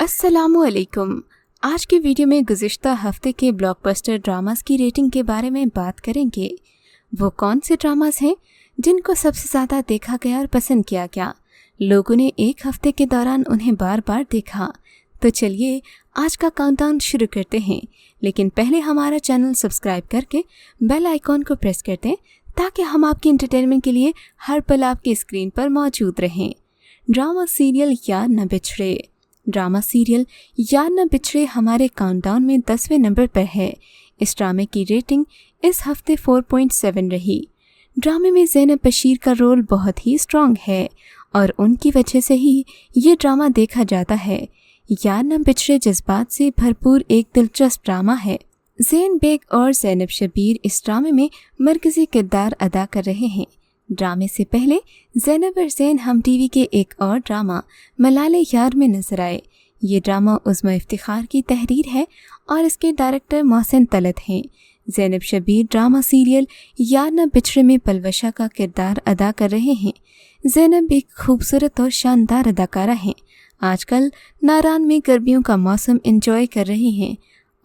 अस्सलामुअलैकुम। आज की वीडियो में गुज़िश्ता हफ्ते के ब्लॉकबस्टर ड्रामास की रेटिंग के बारे में बात करेंगे। वो कौन से ड्रामास हैं जिनको सबसे ज़्यादा देखा गया और पसंद किया गया, लोगों ने एक हफ्ते के दौरान उन्हें बार बार देखा। तो चलिए आज का काउंटडाउन शुरू करते हैं, लेकिन पहले हमारा चैनल सब्सक्राइब करके बेल आइकॉन को प्रेस कर दें ताकि हम आपके एंटरटेनमेंट के लिए हर पल आपकी स्क्रीन पर मौजूद रहें। ड्रामा सीरियल यार न बिछड़े। ड्रामा सीरियल यार न बिछड़े हमारे काउंटडाउन में 10वें नंबर पर है। इस ड्रामे की रेटिंग इस हफ्ते 4.7 रही। ड्रामे में ज़ैनब बशीर का रोल बहुत ही स्ट्रॉन्ग है और उनकी वजह से ही ये ड्रामा देखा जाता है। यार न बिछड़े जज्बात से भरपूर एक दिलचस्प ड्रामा है। ज़ैन बेग और ज़ैनब शबीर इस ड्रामे में मरकज़ी किरदार अदा कर रहे हैं। ड्रामे से पहले ज़ैनब और ज़ैन हम टीवी के एक और ड्रामा मलाले यार में नजर आए। ये ड्रामा उज़्मा इफ्तिखार की तहरीर है और इसके डायरेक्टर मोहसिन तलत हैं। ज़ैनब शबीर ड्रामा सीरियल यार न बिछड़े में पलवशा का किरदार अदा कर रहे हैं। ज़ैनब एक खूबसूरत और शानदार अदाकारा हैं। आजकल नारान में गर्मियों का मौसम एंजॉय कर रही हैं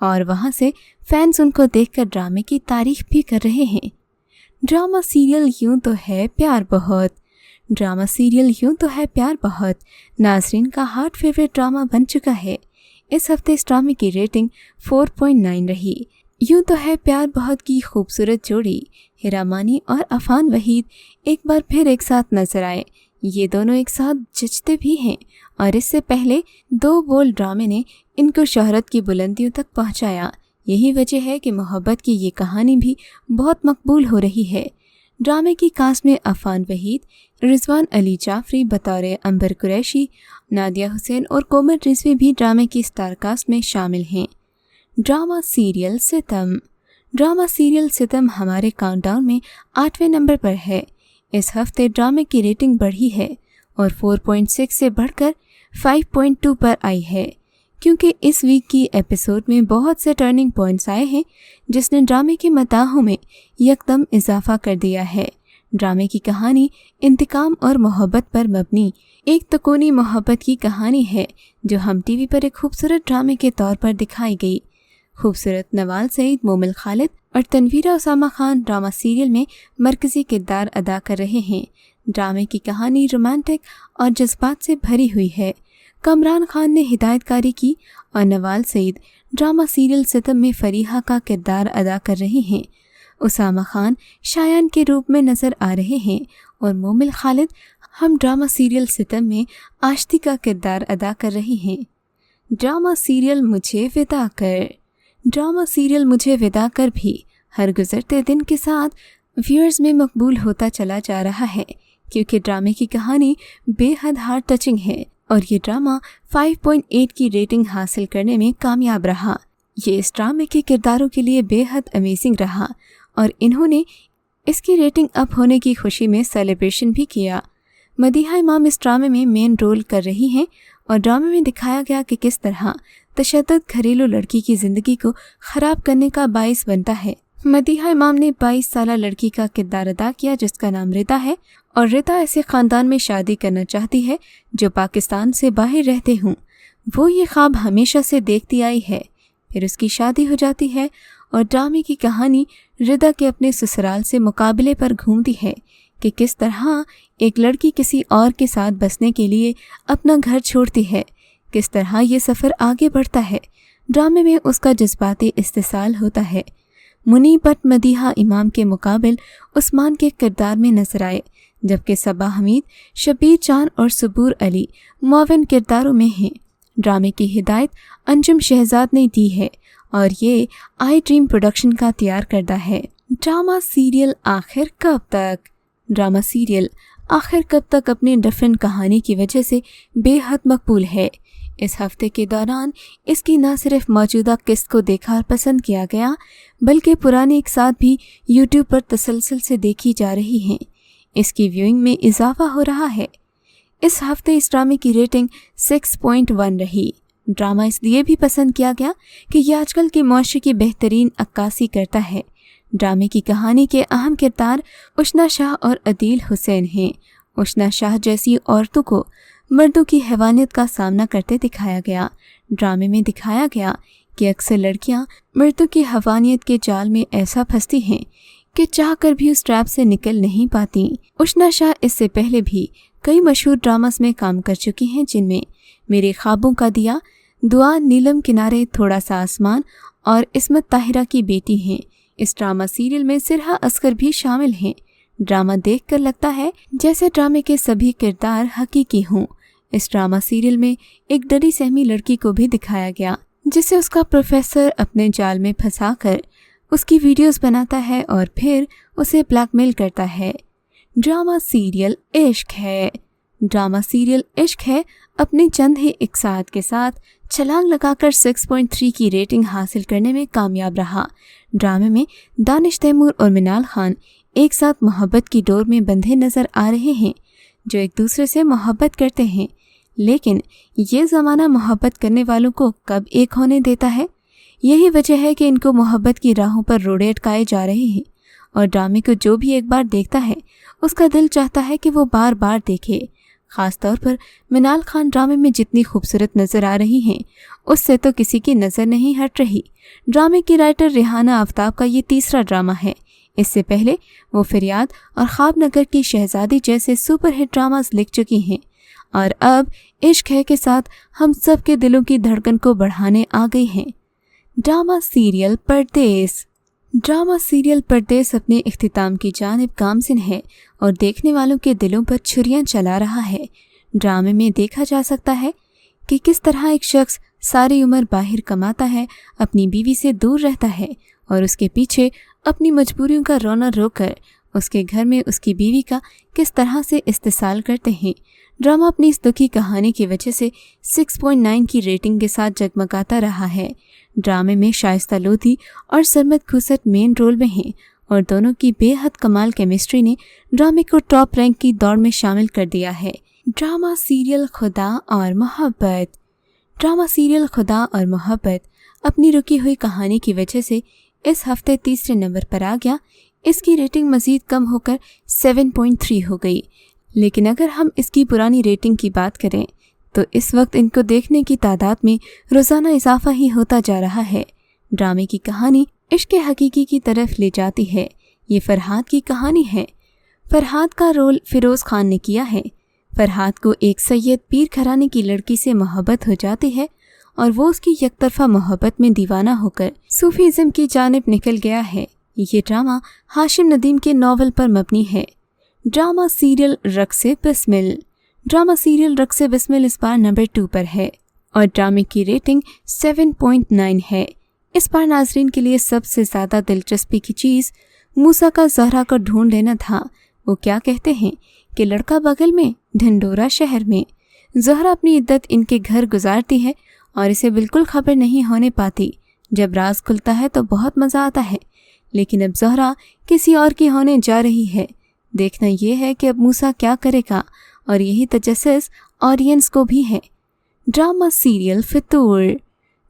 और वहाँ से फैंस उनको देखकर ड्रामे की तारीफ भी कर रहे हैं। ड्रामा सीरियल यूं तो है प्यार बहुत। ड्रामा सीरियल यूं तो है प्यार बहुत नाज़रीन का हार्ट फेवरेट ड्रामा बन चुका है। इस हफ्ते इस ड्रामे की रेटिंग 4.9 रही। यूं तो है प्यार बहुत की खूबसूरत जोड़ी हिरा मानी और अफान वहीद एक बार फिर एक साथ नजर आए। ये दोनों एक साथ जचते भी हैं और इससे पहले दो बोल ड्रामे ने इनको शोहरत की बुलंदियों तक पहुंचाया। यही वजह है कि मोहब्बत की ये कहानी भी बहुत मकबूल हो रही है। ड्रामे की कास्ट में अफान वहीद, रिजवान अली जाफरी बतौर अंबर कुरैशी, नादिया हुसैन और कोमल रिजवी भी ड्रामे की स्टार कास्ट में शामिल हैं। ड्रामा सीरियल सितम। ड्रामा सीरियल सितम हमारे काउंटडाउन में 8वें नंबर पर है। इस हफ्ते ड्रामे की रेटिंग बढ़ी है और 4.6 से बढ़कर 5.2 पर आई है, क्योंकि इस वीक की एपिसोड में बहुत से टर्निंग पॉइंट्स आए हैं जिसने ड्रामे के मताहों में यकदम इजाफा कर दिया है। ड्रामे की कहानी इंतकाम और मोहब्बत पर मबनी एक तकोनी मोहब्बत की कहानी है जो हम टीवी पर एक खूबसूरत ड्रामे के तौर पर दिखाई गई। खूबसूरत नवाल सईद, मोमिल खालिद और तनवीरा उसामा खान ड्रामा सीरियल में मरकज़ी किरदार अदा कर रहे हैं। ड्रामे की कहानी रोमांटिक और जज्बात से भरी हुई है। कमरान खान ने हिदायतकारी की और नवाल सईद ड्रामा सीरियल सितम में फरीहा का किरदार अदा कर रहे हैं। उसामा खान शायान के रूप में नज़र आ रहे हैं और मोमिल खालिद हम ड्रामा सीरियल सितम में आश्ती का किरदार अदा कर रही हैं। ड्रामा सीरियल मुझे विदा कर। ड्रामा सीरियल मुझे विदा कर भी हर गुजरते दिन के साथ व्यूअर्स में मकबूल होता चला जा रहा है, क्योंकि ड्रामे की कहानी बेहद हार्ट टचिंग है और ये ड्रामा 5.8 की रेटिंग हासिल करने में कामयाब रहा। ये इस ड्रामे के किरदारों के लिए बेहद अमेजिंग रहा और इन्होंने इसकी रेटिंग अप होने की खुशी में सेलिब्रेशन भी किया। मदीहा इमाम इस ड्रामे में मेन रोल कर रही हैं और ड्रामे में दिखाया गया कि किस तरह तशद्दुद घरेलू लड़की की ज़िंदगी को ख़राब करने का बाइस बनता है। मदीहा इमाम ने 22 साला लड़की का किरदार अदा किया जिसका नाम रिदा है और रिदा ऐसे ख़ानदान में शादी करना चाहती है जो पाकिस्तान से बाहर रहते हों। वो ये ख्वाब हमेशा से देखती आई है। फिर उसकी शादी हो जाती है और ड्रामे की कहानी रिदा के अपने ससुराल से मुकाबले पर घूमती है कि किस तरह एक लड़की किसी और के साथ बसने के लिए अपना घर छोड़ती है, किस तरह ये सफ़र आगे बढ़ता है। ड्रामे में उसका जज्बाती इस्तिसाल होता है। मुनीब बट मदीहा इमाम के मुकाबिल उस्मान के किरदार में नजर आए, जबकि सबा हमीद, शबीर चांद और सबूर अली मुआविन किरदारों में हैं। ड्रामे की हिदायत अंजुम शहजाद ने दी है और ये आई ड्रीम प्रोडक्शन का तैयार करदा है। ड्रामा सीरियल आखिर कब तक। ड्रामा सीरियल आखिर कब तक अपनी डिफरेंट कहानी की वजह से बेहद मकबूल है। इस हफ्ते के दौरान इसकी न सिर्फ मौजूदा किस्त को देखा और पसंद किया गया, बल्कि पुरानी एक साथ भी यूट्यूब पर तसलसल से देखी जा रही हैं। इसकी व्यूइंग में इजाफा हो रहा है। इस हफ्ते इस ड्रामे की रेटिंग 6.1 रही। ड्रामा इसलिए भी पसंद किया गया कि यह आजकल के मुआशरे की बेहतरीन अक्कासी करता है। ड्रामे की कहानी के अहम किरदार उशना शाह और अदील हुसैन हैं। उशना शाह जैसी औरतों को मर्दों की हैवानियत का सामना करते दिखाया गया। ड्रामे में दिखाया गया कि अक्सर लड़कियां मर्दों की हैवानियत के जाल में ऐसा फंसती हैं कि चाहकर भी उस ट्रैप से निकल नहीं पाती। उष्णा शाह इससे पहले भी कई मशहूर ड्रामास में काम कर चुकी हैं, जिनमें मेरे ख्वाबों का दिया, दुआ, नीलम किनारे, थोड़ा सा आसमान और इस्मत ताहिरा की बेटी हैं। इस ड्रामा सीरियल में सिरहा असगर भी शामिल हैं। ड्रामा देखकर लगता है जैसे ड्रामे के सभी किरदार हकीकी हों। इस ड्रामा सीरियल में एक डरी सहमी लड़की को भी दिखाया गया, जिसे उसका प्रोफेसर अपने जाल में फंसाकर उसकी वीडियोस बनाता है और फिर उसे ब्लैकमेल करता है। ड्रामा सीरियल इश्क है। ड्रामा सीरियल इश्क है अपने चंद ही इकसात के साथ छलांग लगाकर 6.3 की रेटिंग हासिल करने में कामयाब रहा। ड्रामे में दानिश तैमूर और मिनाल खान एक साथ मोहब्बत की डोर में बंधे नजर आ रहे हैं, जो एक दूसरे से मोहब्बत करते हैं। लेकिन ये ज़माना मोहब्बत करने वालों को कब एक होने देता है? यही वजह है कि इनको मोहब्बत की राहों पर रोड़े अटकाए जा रहे हैं और ड्रामे को जो भी एक बार देखता है उसका दिल चाहता है कि वो बार बार देखे। ख़ास तौर पर मिनाल खान ड्रामे में जितनी खूबसूरत नज़र आ रही हैं उससे तो किसी की नज़र नहीं हट रही। ड्रामे की राइटर रेहाना आफ्ताब का ये तीसरा ड्रामा है। इससे पहले वो फरियाद और ख्वाबनगर की शहजादी जैसे सुपरहिट ड्रामास लिख चुकी हैं और अब इश्क है के साथ हम सब के दिलों की धड़कन को बढ़ाने आ गई हैं। ड्रामा सीरियल परदेस। ड्रामा सीरियल परदेस अपने इख्तिताम की जानिब गामज़िन है और देखने वालों के दिलों पर छुरियां चला रहा है। ड्रामे में देखा जा सकता है कि किस तरह एक शख्स सारी उम्र बाहर कमाता है, अपनी बीवी से दूर रहता है और उसके पीछे अपनी मजबूरियों का रोना रोकर उसके घर में उसकी बीवी का किस तरह से इस्तेसाल करते हैं। ड्रामा अपनी इस दुखी कहानी की वजह से 6.9 की रेटिंग के साथ जगमगाता रहा है। ड्रामे में शाइस्ता लोधी और सरमद खुसट मेन रोल में हैं और दोनों की बेहद कमाल केमिस्ट्री ने ड्रामे को टॉप रैंक की दौड़ में शामिल कर दिया है। ड्रामा सीरियल खुदा और मोहब्बत। ड्रामा सीरियल खुदा और मोहब्बत अपनी रुकी हुई कहानी की वजह से इस हफ्ते तीसरे नंबर पर आ गया। इसकी रेटिंग मज़ीद कम होकर 7.3 हो गई। लेकिन अगर हम इसकी पुरानी रेटिंग की बात करें तो इस वक्त इनको देखने की तादाद में रोज़ाना इजाफा ही होता जा रहा है। ड्रामे की कहानी इश्क हकीकी की तरफ ले जाती है। ये फरहाद की कहानी है। फरहाद का रोल फिरोज़ खान ने किया है। फरहाद को एक सैयद पीर घराने की लड़की से मोहब्बत हो जाती है और वो उसकी यकतरफा मोहब्बत में दीवाना होकर सूफीज़म की जानिब निकल गया है। ये ड्रामा हाशिम नदीम के नावल पर मबनी है। Drama serial Raqs-e Bismil. Drama serial Raqs-e Bismil इस बार नंबर 2 पर है और ड्रामे की रेटिंग 7.9 है। इस बार नाजरीन के लिए सबसे ज़्यादा दिलचस्पी की चीज़ मूसा का ज़हरा को ढूंढ लेना था। वो क्या कहते हैं कि लड़का बगल में, ढिंडोरा शहर में। ज़हरा अपनी इद्दत इनके घर गुजारती है और इसे बिल्कुल खबर नहीं होने पाती। जब राज खुलता है तो बहुत मज़ा आता है, लेकिन अब ज़हरा किसी और की होने जा रही है। देखना यह है कि अब मूसा क्या करेगा और यही तजस्सुस ऑडियंस को भी है। Drama serial Fitoor.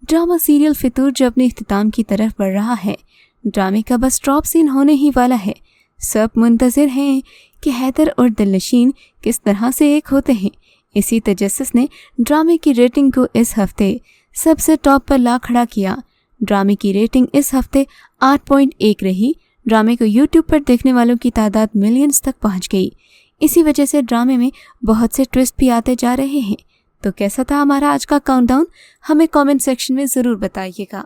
Drama serial Fitoor जो अपने इख्तिताम की तरफ बढ़ रहा है। ड्रामे का बस ड्रॉप सीन होने ही वाला है। सब मुंतज़िर हैं कि हैदर और दिलनशीन किस तरह से एक होते हैं। इसी तजस्सुस ने ड्रामे की रेटिंग को इस हफ्ते सबसे टॉप पर ला खड़ा किया। ड्रामे की रेटिंग इस हफ्ते 8.1 रही। ड्रामे को यूट्यूब पर देखने वालों की तादाद मिलियंस तक पहुंच गई। इसी वजह से ड्रामे में बहुत से ट्विस्ट भी आते जा रहे हैं। तो कैसा था हमारा आज का काउंटडाउन? हमें कमेंट सेक्शन में ज़रूर बताइएगा।